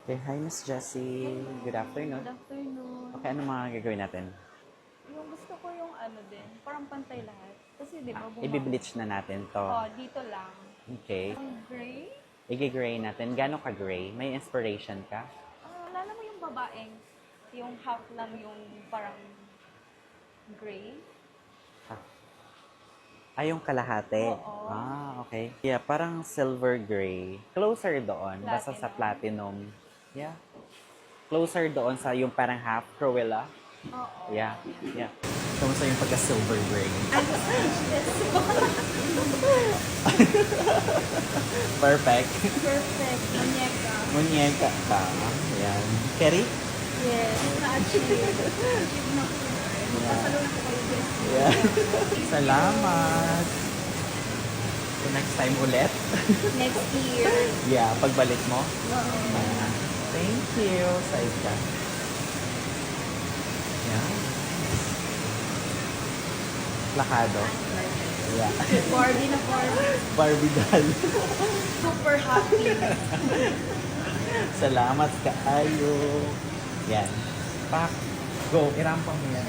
Okay, hi Miss Jessie. Good Good afternoon. afternoon. Okay, ano mga gagawin natin? Yung gusto ko yung ano din, parang pantay lahat. Kasi di ba I-bleach na natin to. Oh, dito lang. Okay. Ang gray? I-gray natin. Gano'n ka gray? May inspiration ka? Lalo mo yung babaeng, yung half lang yung parang gray. Ah, yung kalahati. Oo. Okay. Yeah, parang silver gray. Closer doon. Basta sa Platinum. platinum. Yeah. Closer doon sa yung parang half Cruella. Oo. Yeah. Yeah. Kamusta yung pagka-silver gray? I'm speechless. Perfect. Perfect. Muñeca. Muñeca ka. Yan. Kerry? Yes. Na-achieve. Achieve na po. Magpasalunod ko kayo guys. Yeah. Salamat. So next time ulit. Next year. Yeah, pagbalik mo. Oo. Yeah. Thank you. Side ka. Yeah. Plakado. Yeah. Barbie na Barbie. Barbie doll. Super happy. Salamat kaayo. Yan. Pak. Go. Irampa mo yan.